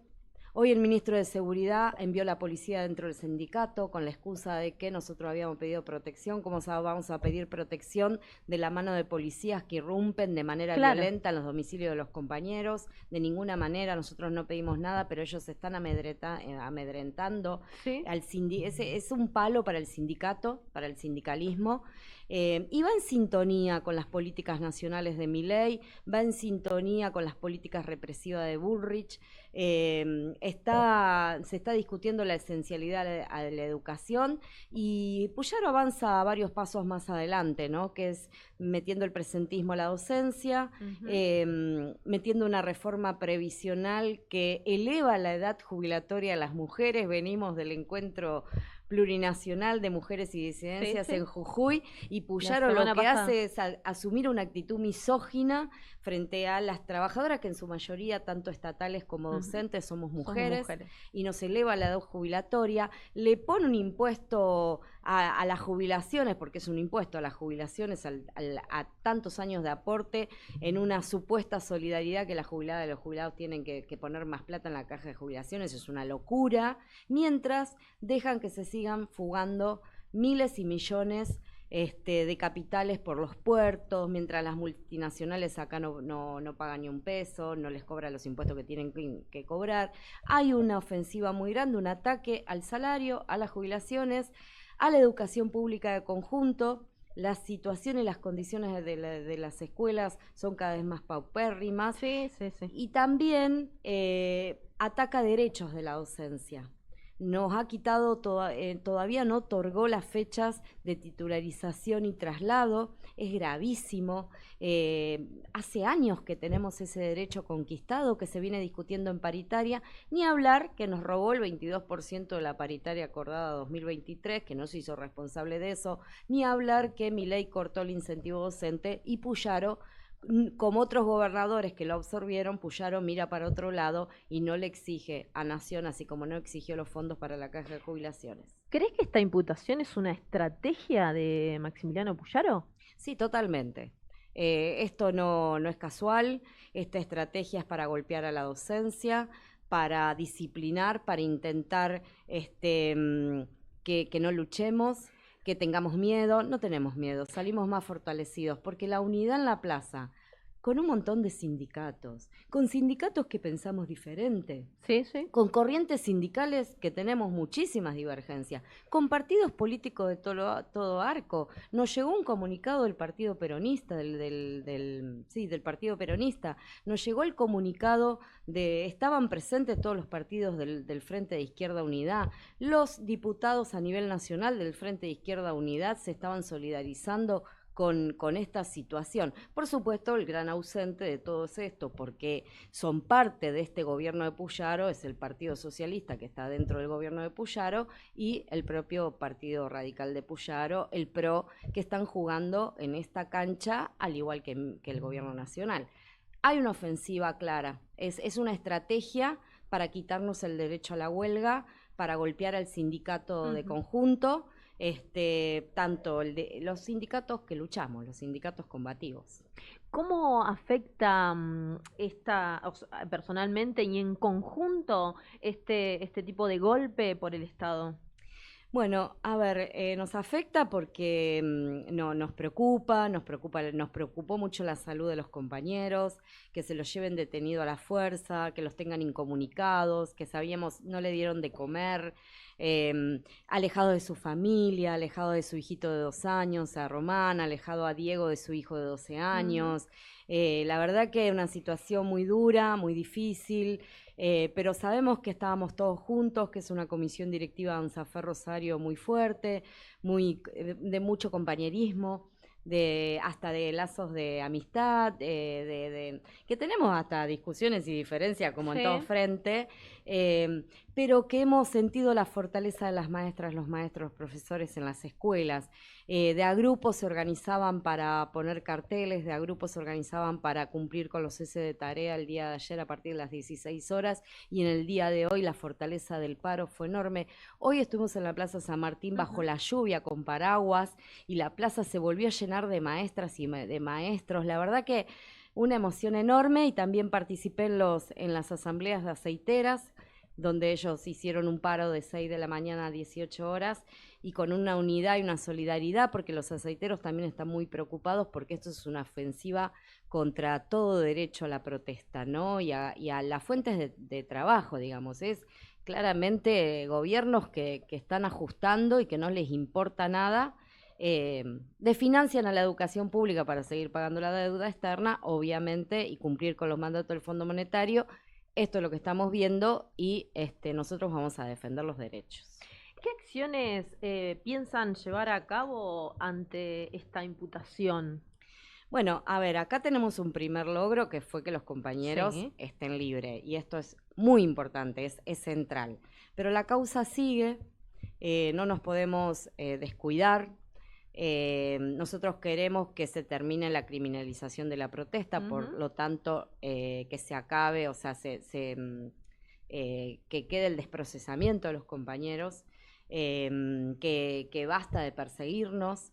Hoy el ministro de Seguridad envió la policía dentro del sindicato con la excusa de que nosotros habíamos pedido protección. ¿Cómo vamos a pedir protección de la mano de policías que irrumpen de manera violenta en los domicilios de los compañeros? De ninguna manera, nosotros no pedimos nada, pero ellos se están amedrentando. ¿Sí? Es un palo para el sindicato, para el sindicalismo. Y va en sintonía con las políticas nacionales de Milei, va en sintonía con las políticas represivas de Bullrich. Se está discutiendo la esencialidad de la educación, y Puyaro avanza varios pasos más adelante, ¿no? Que es metiendo el presentismo a la docencia, metiendo una reforma previsional que eleva la edad jubilatoria a las mujeres. Venimos del encuentro plurinacional de mujeres y disidencias en Jujuy, y Puyaro lo que hace es asumir una actitud misógina frente a las trabajadoras, que en su mayoría, tanto estatales como docentes, somos mujeres, y nos eleva la edad jubilatoria, le pone un impuesto a las jubilaciones, porque es un impuesto a las jubilaciones, a tantos años de aporte, en una supuesta solidaridad que las jubiladas y los jubilados tienen que poner más plata en la caja de jubilaciones. Es una locura, mientras dejan que se sigan fugando miles y millones de capitales por los puertos, mientras las multinacionales acá no pagan ni un peso, no les cobran los impuestos que tienen que cobrar. Hay una ofensiva muy grande, un ataque al salario, a las jubilaciones, a la educación pública de conjunto. Las situaciones y las condiciones de las escuelas son cada vez más paupérrimas. Y también ataca derechos de la docencia. Nos ha quitado, todavía no otorgó las fechas de titularización y traslado. Es gravísimo. Hace años que tenemos ese derecho conquistado, que se viene discutiendo en paritaria, ni hablar que nos robó el 22% de la paritaria acordada 2023, que no se hizo responsable de eso, ni hablar que Milei cortó el incentivo docente, y Puyaro, como otros gobernadores que lo absorbieron, Puyaro mira para otro lado y no le exige a Nación, así como no exigió los fondos para la caja de jubilaciones. ¿Crees que esta imputación es una estrategia de Maximiliano Puyaro? Sí, totalmente. Esto no es casual. Esta estrategia es para golpear a la docencia, para disciplinar, para intentar que no luchemos, que tengamos miedo. No tenemos miedo, salimos más fortalecidos, porque la unidad en la plaza, con un montón de sindicatos, con sindicatos que pensamos diferente, con corrientes sindicales que tenemos muchísimas divergencias, con partidos políticos de todo arco. Nos llegó un comunicado del Partido Peronista, del Partido Peronista, nos llegó el comunicado estaban presentes todos los partidos del Frente de Izquierda Unidad, los diputados a nivel nacional del Frente de Izquierda Unidad se estaban solidarizando con esta situación. Por supuesto, el gran ausente de todo esto, porque son parte de este gobierno de Puyaro, es el Partido Socialista, que está dentro del gobierno de Puyaro, y el propio Partido Radical de Puyaro, el PRO, que están jugando en esta cancha, al igual que el gobierno nacional. Hay una ofensiva clara, es una estrategia para quitarnos el derecho a la huelga, para golpear al sindicato de conjunto. tanto el de los sindicatos que luchamos, los sindicatos combativos. ¿Cómo afecta personalmente y en conjunto este tipo de golpe por el Estado? Bueno, a ver, nos afecta porque no, nos preocupó mucho la salud de los compañeros, que se los lleven detenido a la fuerza, que los tengan incomunicados, que sabíamos no le dieron de comer, alejado de su familia, alejado de su hijito de 2 años, a Román, alejado a Diego de su hijo de 12 años. La verdad que una situación muy dura, muy difícil. Pero sabemos que estábamos todos juntos, que es una comisión directiva de ANSAFER Rosario muy fuerte, de mucho compañerismo, hasta de lazos de amistad, que tenemos hasta discusiones y diferencias como en todo frente, pero que hemos sentido la fortaleza de las maestras, los maestros, profesores en las escuelas. De a grupos se organizaban para poner carteles, de a grupos se organizaban para cumplir con los cese de tarea el día de ayer a partir de las 16 horas, y en el día de hoy la fortaleza del paro fue enorme. Hoy estuvimos en la Plaza San Martín bajo la lluvia con paraguas y la plaza se volvió a llenar de maestras y de maestros. La verdad que una emoción enorme, y también participé en las asambleas de aceiteras, donde ellos hicieron un paro de 6 de la mañana a 18 horas, y con una unidad y una solidaridad, porque los aceiteros también están muy preocupados, porque esto es una ofensiva contra todo derecho a la protesta, ¿no? Y a las fuentes de trabajo, digamos. Es claramente gobiernos que están ajustando y que no les importa nada. Desfinancian a la educación pública para seguir pagando la deuda externa, obviamente, y cumplir con los mandatos del Fondo Monetario. Esto es lo que estamos viendo, y nosotros vamos a defender los derechos. ¿Qué acciones piensan llevar a cabo ante esta imputación? Bueno, a ver, acá tenemos un primer logro, que fue que los compañeros estén libres, y esto es muy importante, es central. Pero la causa sigue, no nos podemos descuidar. Nosotros queremos que se termine la criminalización de la protesta, por lo tanto, que se acabe, o sea, que quede el desprocesamiento de los compañeros, que basta de perseguirnos,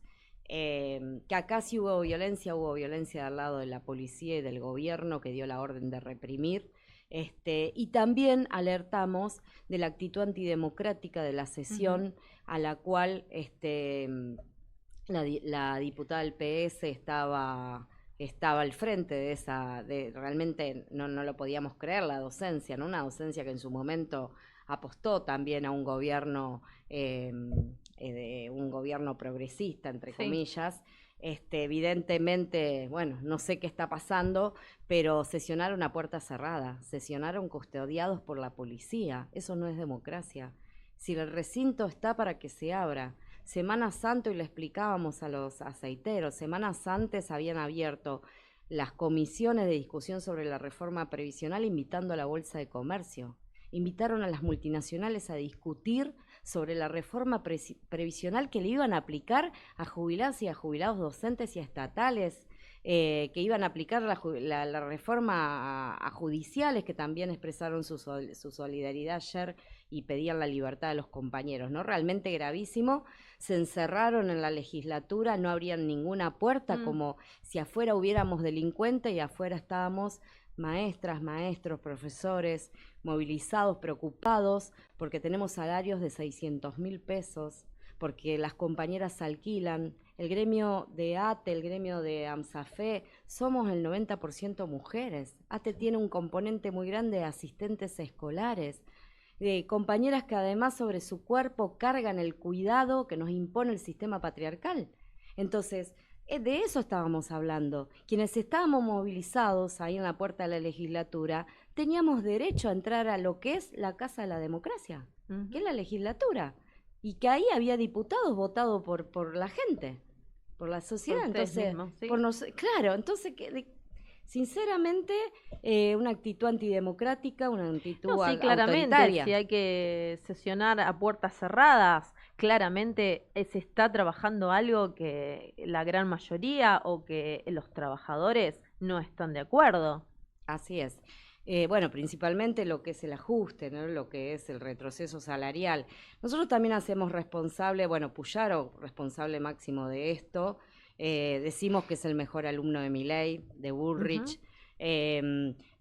que acá sí hubo violencia del lado de la policía y del gobierno, que dio la orden de reprimir. Y también alertamos de la actitud antidemocrática de la sesión, a la cual la diputada del PS estaba al frente de esa, realmente no lo podíamos creer, la docencia, ¿no? Una docencia que en su momento apostó también a un gobierno, un gobierno progresista, entre comillas. Evidentemente, bueno, no sé qué está pasando, pero sesionaron a puerta cerrada, sesionaron custodiados por la policía. Eso no es democracia. Si el recinto está para que se abra. Semanas antes, y le explicábamos a los aceiteros, semanas antes habían abierto las comisiones de discusión sobre la reforma previsional, invitando a la Bolsa de Comercio. Invitaron a las multinacionales a discutir sobre la reforma previsional que le iban a aplicar a jubiladas y a jubilados docentes y estatales, que iban a aplicar la reforma a judiciales, que también expresaron su solidaridad ayer y pedían la libertad de los compañeros, ¿no? Realmente gravísimo. Se encerraron en la legislatura, no abrían ninguna puerta, como si afuera hubiéramos delincuentes y afuera estábamos maestras, maestros, profesores, movilizados, preocupados, porque tenemos salarios de 600.000 pesos, porque las compañeras alquilan. El gremio de ATE, el gremio de AMSAFE, somos el 90% mujeres. ATE tiene un componente muy grande de asistentes escolares, de compañeras que además sobre su cuerpo cargan el cuidado que nos impone el sistema patriarcal. Entonces, de eso estábamos hablando. Quienes estábamos movilizados ahí en la puerta de la legislatura, teníamos derecho a entrar a lo que es la Casa de la Democracia, que es la legislatura, y que ahí había diputados votados por la gente, por la sociedad. Entonces, mismos, ¿sí? Claro, entonces, sinceramente, una actitud antidemocrática, una actitud claramente, autoritaria. Si hay que sesionar a puertas cerradas, claramente se está trabajando algo que la gran mayoría o que los trabajadores no están de acuerdo. Así es. Bueno, principalmente lo que es el ajuste, ¿no? Lo que es el retroceso salarial. Nosotros también hacemos responsable, bueno, Puyaro, responsable máximo de esto, decimos que es el mejor alumno de Milei, de Bullrich.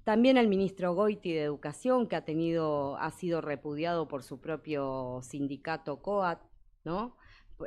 También el ministro Goiti de Educación, que ha sido repudiado por su propio sindicato COAT, ¿no?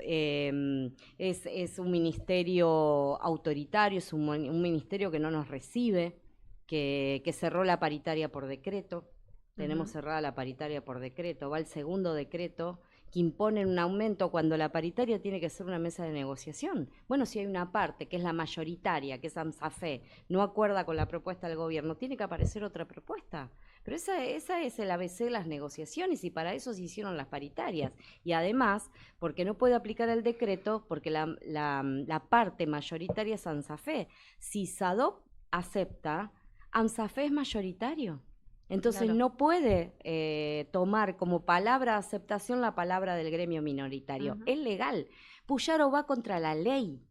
Es un ministerio autoritario, es un ministerio que no nos recibe, que cerró la paritaria por decreto. Tenemos cerrada la paritaria por decreto. Va el segundo decreto que impone un aumento cuando la paritaria tiene que ser una mesa de negociación. Bueno, si hay una parte que es la mayoritaria, que es AMSAFE, no acuerda con la propuesta del gobierno, tiene que aparecer otra propuesta. Pero esa es el ABC de las negociaciones y para eso se hicieron las paritarias. Y además, porque no puede aplicar el decreto, porque la parte mayoritaria es AMSAFE. Si SADOP acepta, AMSAFE es mayoritario. Entonces Claro. no puede tomar como palabra de aceptación la palabra del gremio minoritario. Es legal. Puyaro va contra la ley.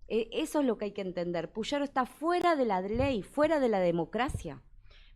Eso es lo que hay que entender. Puyaro está fuera de la ley, fuera de la democracia.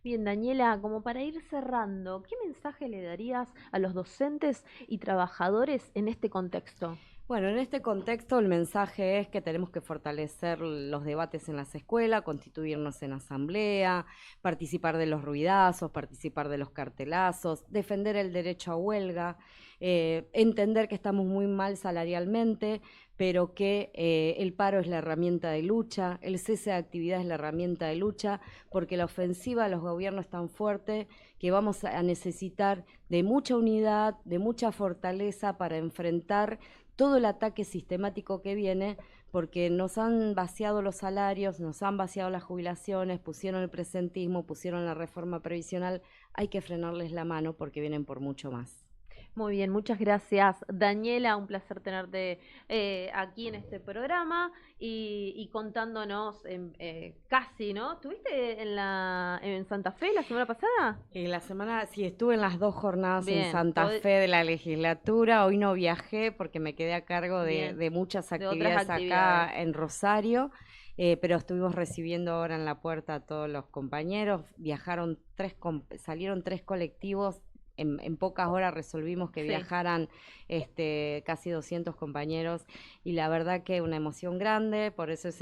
Bien, Daniela, como para ir cerrando, ¿qué mensaje le darías a los docentes y trabajadores en este contexto? Bueno, en este contexto el mensaje es que tenemos que fortalecer los debates en las escuelas, constituirnos en asamblea, participar de los ruidazos, participar de los cartelazos, defender el derecho a huelga, entender que estamos muy mal salarialmente, pero que el paro es la herramienta de lucha, el cese de actividad es la herramienta de lucha, porque la ofensiva de los gobiernos es tan fuerte que vamos a necesitar de mucha unidad, de mucha fortaleza para enfrentar todo el ataque sistemático que viene, porque nos han vaciado los salarios, nos han vaciado las jubilaciones, pusieron el presentismo, pusieron la reforma previsional. Hay que frenarles la mano porque vienen por mucho más. Muy bien, muchas gracias, Daniela. Un placer tenerte aquí en este programa y contándonos casi, ¿no? ¿Estuviste en Santa Fe la semana pasada? La semana, sí, estuve en las 2 jornadas Bien, en Santa Fe de la legislatura. Hoy no viajé porque me quedé a cargo de muchas de otras actividades acá actividades. en Rosario. Pero estuvimos recibiendo ahora en la puerta a todos los compañeros. Salieron 3 colectivos. En pocas horas resolvimos que Sí. viajaran casi 200 compañeros y la verdad que una emoción grande, por eso es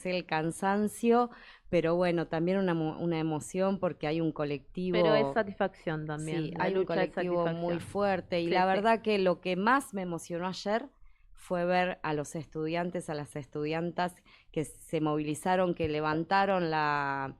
el cansancio, pero bueno, también una emoción porque hay un colectivo. Pero es satisfacción también. Sí, la hay un lucha es colectivo muy satisfacción. fuerte y Sí, la sí. verdad que lo que más me emocionó ayer fue ver a los estudiantes, a las estudiantas que se movilizaron, que levantaron la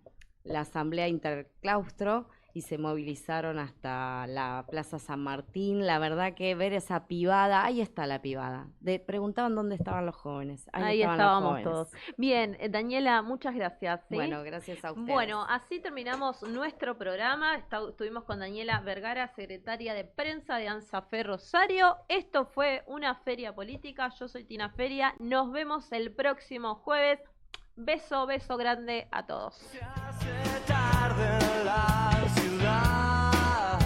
asamblea interclaustro y se movilizaron hasta la Plaza San Martín. La verdad que ver esa pibada, ahí está la pibada. Preguntaban dónde estaban los jóvenes. Ahí estaban los estábamos jóvenes. todos. Bien, Daniela, muchas gracias. ¿sí? Bueno, gracias a ustedes. Bueno, así terminamos nuestro programa. Estuvimos con Daniela Vergara, secretaria de prensa de AMSAFE Rosario. Esto fue una feria política. Yo soy Tina Feria. Nos vemos el próximo jueves. Beso, beso grande a todos. Se hace tarde en la ciudad.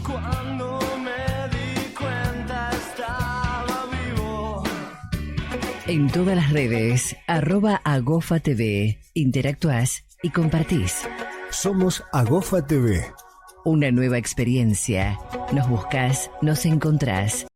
Cuando me di cuenta estaba vivo. En todas las redes, @AgofaTV. Interactúas y compartís. Somos Agofa TV. Una nueva experiencia. Nos buscas, nos encontrás.